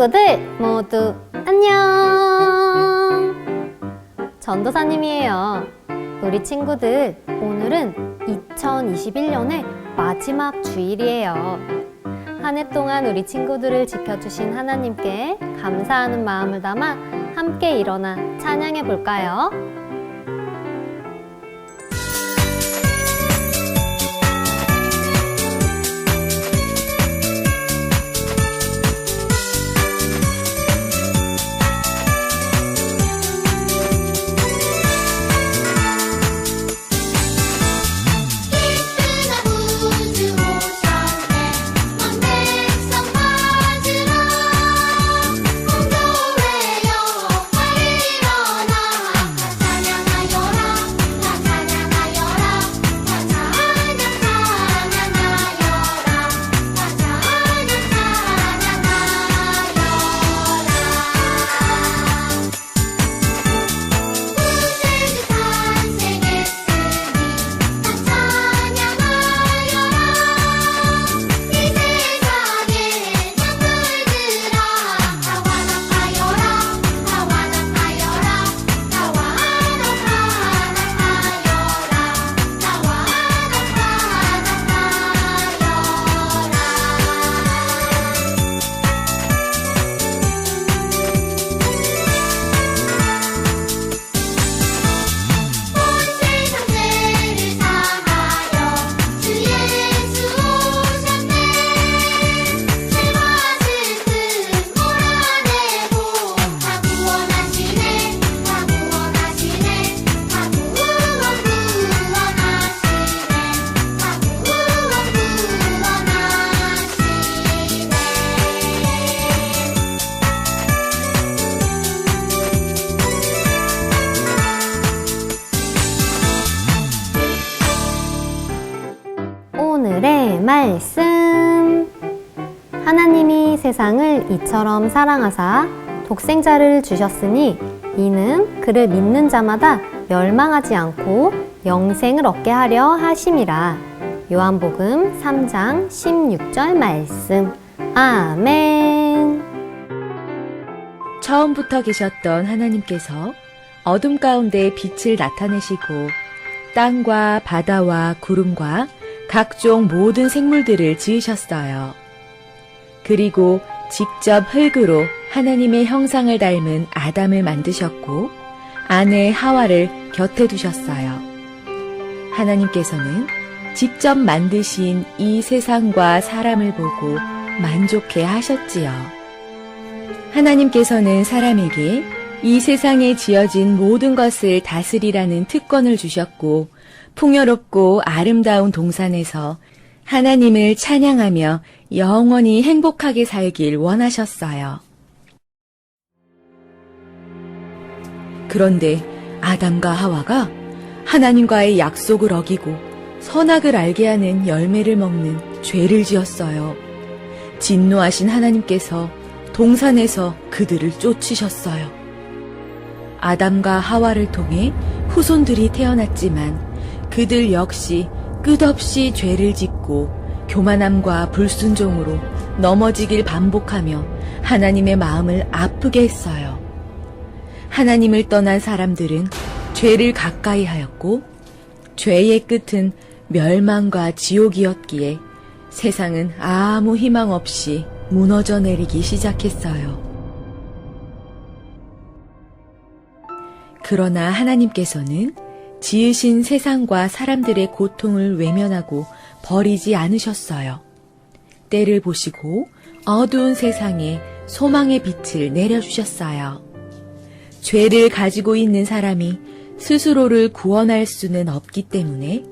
친구들 모두 안녕! 전도사님이에요. 우리 친구들, 오늘은 2021년의 마지막 주일이에요. 한 해 동안 우리 친구들을 지켜주신 하나님께 감사하는 마음을 담아 함께 일어나 찬양해 볼까요? 오늘의 말씀. 하나님이 세상을 이처럼 사랑하사 독생자를 주셨으니 이는 그를 믿는 자마다 멸망하지 않고 영생을 얻게 하려 하심이라. 요한복음 3장 16절 말씀. 아멘. 처음부터 계셨던 하나님께서 어둠 가운데 빛을 나타내시고 땅과 바다와 구름과 각종 모든 생물들을 지으셨어요. 그리고 직접 흙으로 하나님의 형상을 닮은 아담을 만드셨고 아내 하와를 곁에 두셨어요. 하나님께서는 직접 만드신 이 세상과 사람을 보고 만족해 하셨지요. 하나님께서는 사람에게 이 세상에 지어진 모든 것을 다스리라는 특권을 주셨고 풍요롭고 아름다운 동산에서 하나님을 찬양하며 영원히 행복하게 살길 원하셨어요. 그런데 아담과 하와가 하나님과의 약속을 어기고 선악을 알게 하는 열매를 먹는 죄를 지었어요. 진노하신 하나님께서 동산에서 그들을 쫓으셨어요. 아담과 하와를 통해 후손들이 태어났지만 그들 역시 끝없이 죄를 짓고 교만함과 불순종으로 넘어지길 반복하며 하나님의 마음을 아프게 했어요. 하나님을 떠난 사람들은 죄를 가까이 하였고 죄의 끝은 멸망과 지옥이었기에 세상은 아무 희망 없이 무너져 내리기 시작했어요. 그러나 하나님께서는 지으신 세상과 사람들의 고통을 외면하고 버리지 않으셨어요. 때를 보시고 어두운 세상에 소망의 빛을 내려주셨어요. 죄를 가지고 있는 사람이 스스로를 구원할 수는 없기 때문에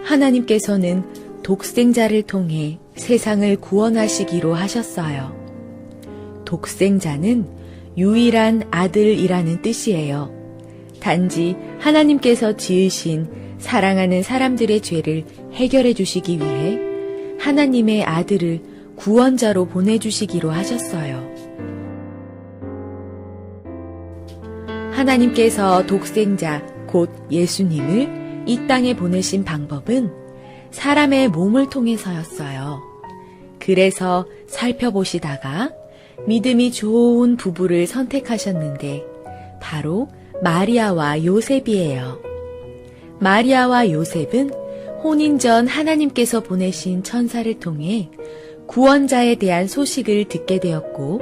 하나님께서는 독생자를 통해 세상을 구원하시기로 하셨어요. 독생자는 유일한 아들이라는 뜻이에요. 단지 하나님께서 지으신 사랑하는 사람들의 죄를 해결해 주시기 위해 하나님의 아들을 구원자로 보내주시기로 하셨어요. 하나님께서 독생자 곧 예수님을 이 땅에 보내신 방법은 사람의 몸을 통해서였어요. 그래서 살펴보시다가 믿음이 좋은 부부를 선택하셨는데 바로 마리아와 요셉이에요. 마리아와 요셉은 혼인 전 하나님께서 보내신 천사를 통해 구원자에 대한 소식을 듣게 되었고,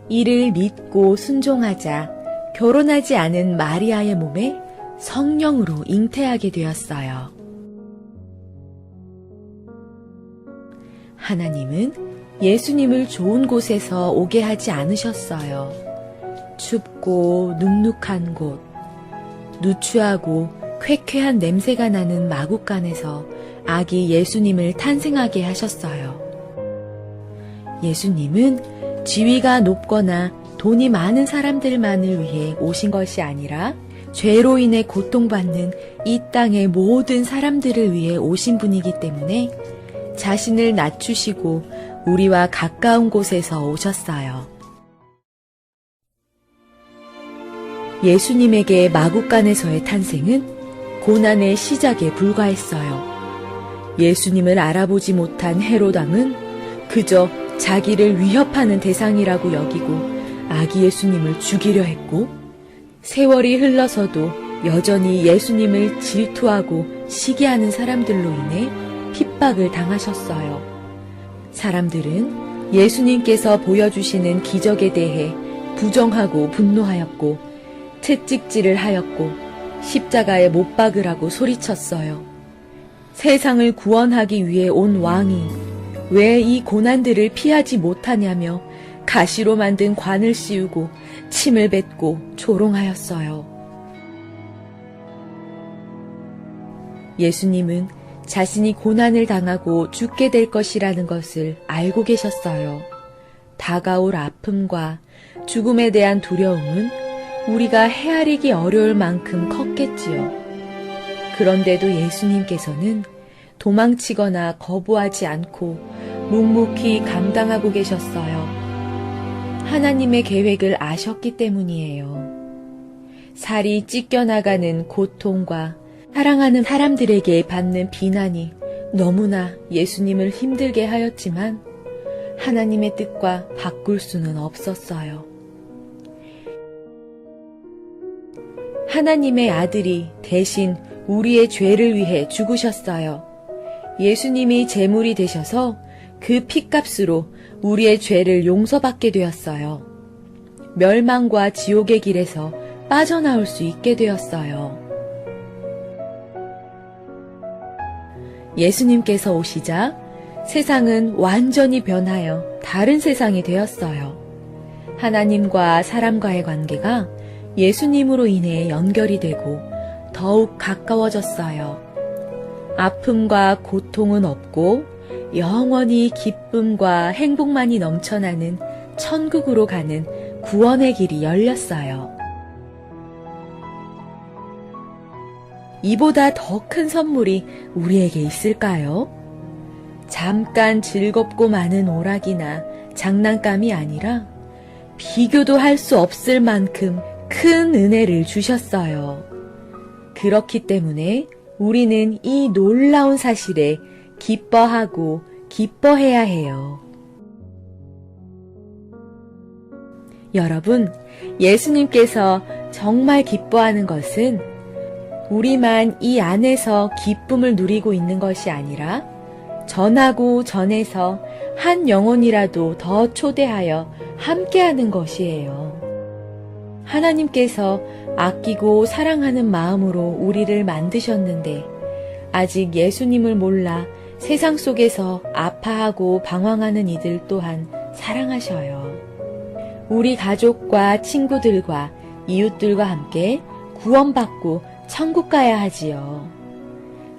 이를 믿고 순종하자 결혼하지 않은 마리아의 몸에 성령으로 잉태하게 되었어요. 하나님은 예수님을 좋은 곳에서 오게 하지 않으셨어요. 춥고 눅눅한 곳, 누추하고 쾌쾌한 냄새가 나는 마구간에서 아기 예수님을 탄생하게 하셨어요. 예수님은 지위가 높거나 돈이 많은 사람들만을 위해 오신 것이 아니라 죄로 인해 고통받는 이 땅의 모든 사람들을 위해 오신 분이기 때문에 자신을 낮추시고 우리와 가까운 곳에서 오셨어요. 예수님에게 마구간에서의 탄생은 고난의 시작에 불과했어요. 예수님을 알아보지 못한 헤롯 왕은 그저 자기를 위협하는 대상이라고 여기고 아기 예수님을 죽이려 했고, 세월이 흘러서도 여전히 예수님을 질투하고 시기하는 사람들로 인해 핍박을 당하셨어요. 사람들은 예수님께서 보여주시는 기적에 대해 부정하고 분노하였고, 채찍질을 하였고, 십자가에 못 박으라고 소리쳤어요. 세상을 구원하기 위해 온 왕이 왜 이 고난들을 피하지 못하냐며 가시로 만든 관을 씌우고 침을 뱉고 조롱하였어요. 예수님은 자신이 고난을 당하고 죽게 될 것이라는 것을 알고 계셨어요. 다가올 아픔과 죽음에 대한 두려움은 우리가 헤아리기 어려울 만큼 컸겠지요. 그런데도 예수님께서는 도망치거나 거부하지 않고 묵묵히 감당하고 계셨어요. 하나님의 계획을 아셨기 때문이에요. 살이 찢겨나가는 고통과 사랑하는 사람들에게 받는 비난이 너무나 예수님을 힘들게 하였지만 하나님의 뜻과 바꿀 수는 없었어요. 하나님의 아들이 대신 우리의 죄를 위해 죽으셨어요. 예수님이 제물이 되셔서 그 핏값으로 우리의 죄를 용서받게 되었어요. 멸망과 지옥의 길에서 빠져나올 수 있게 되었어요. 예수님께서 오시자 세상은 완전히 변하여 다른 세상이 되었어요. 하나님과 사람과의 관계가 예수님으로 인해 연결이 되고 더욱 가까워졌어요. 아픔과 고통은 없고 영원히 기쁨과 행복만이 넘쳐나는 천국으로 가는 구원의 길이 열렸어요. 이보다 더 큰 선물이 우리에게 있을까요? 잠깐 즐겁고 많은 오락이나 장난감이 아니라 비교도 할 수 없을 만큼 큰 은혜를 주셨어요. 그렇기 때문에 우리는 이 놀라운 사실에 기뻐하고 기뻐해야 해요. 여러분, 예수님께서 정말 기뻐하는 것은 우리만 이 안에서 기쁨을 누리고 있는 것이 아니라 전하고 전해서 한 영혼이라도 더 초대하여 함께하는 것이에요. 하나님께서 아끼고 사랑하는 마음으로 우리를 만드셨는데 아직 예수님을 몰라 세상 속에서 아파하고 방황하는 이들 또한 사랑하셔요. 우리 가족과 친구들과 이웃들과 함께 구원받고 천국 가야 하지요.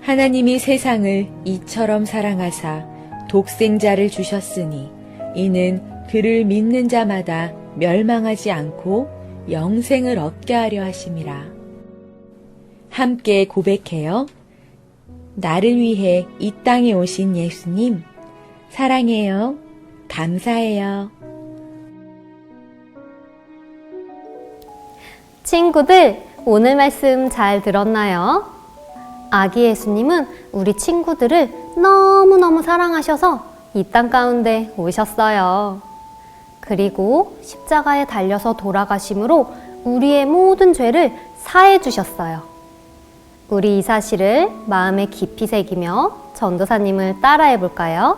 하나님이 세상을 이처럼 사랑하사 독생자를 주셨으니 이는 그를 믿는 자마다 멸망하지 않고 영생을 얻게 하려 하심이라. 함께 고백해요. 나를 위해 이 땅에 오신 예수님, 사랑해요. 감사해요. 친구들, 오늘 말씀 잘 들었나요? 아기 예수님은 우리 친구들을 너무너무 사랑하셔서 이 땅 가운데 오셨어요. 그리고 십자가에 달려서 돌아가심으로 우리의 모든 죄를 사해 주셨어요. 우리 이 사실을 마음에 깊이 새기며 전도사님을 따라해 볼까요?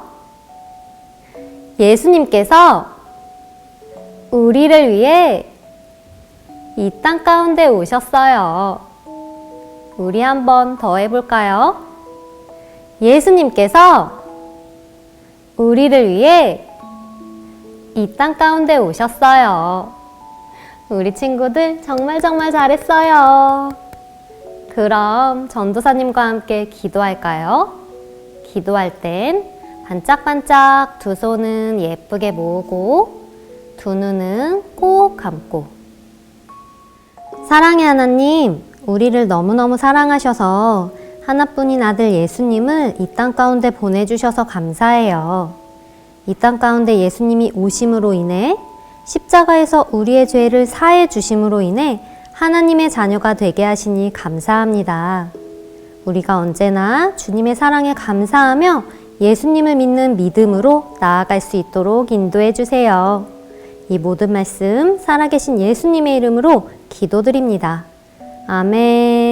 예수님께서 우리를 위해 이 땅 가운데 오셨어요. 우리 한번 더 해볼까요? 예수님께서 우리를 위해 이 땅 가운데 오셨어요. 우리 친구들 정말 잘했어요. 그럼 전도사님과 함께 기도할까요? 기도할 땐 반짝반짝 두 손은 예쁘게 모으고 두 눈은 꼭 감고. 사랑의 하나님, 우리를 너무너무 사랑하셔서 하나뿐인 아들 예수님을 이 땅 가운데 보내주셔서 감사해요. 이 땅 가운데 예수님이 오심으로 인해 십자가에서 우리의 죄를 사해 주심으로 인해 하나님의 자녀가 되게 하시니 감사합니다. 우리가 언제나 주님의 사랑에 감사하며 예수님을 믿는 믿음으로 나아갈 수 있도록 인도해 주세요. 이 모든 말씀 살아계신 예수님의 이름으로 기도드립니다. 아멘.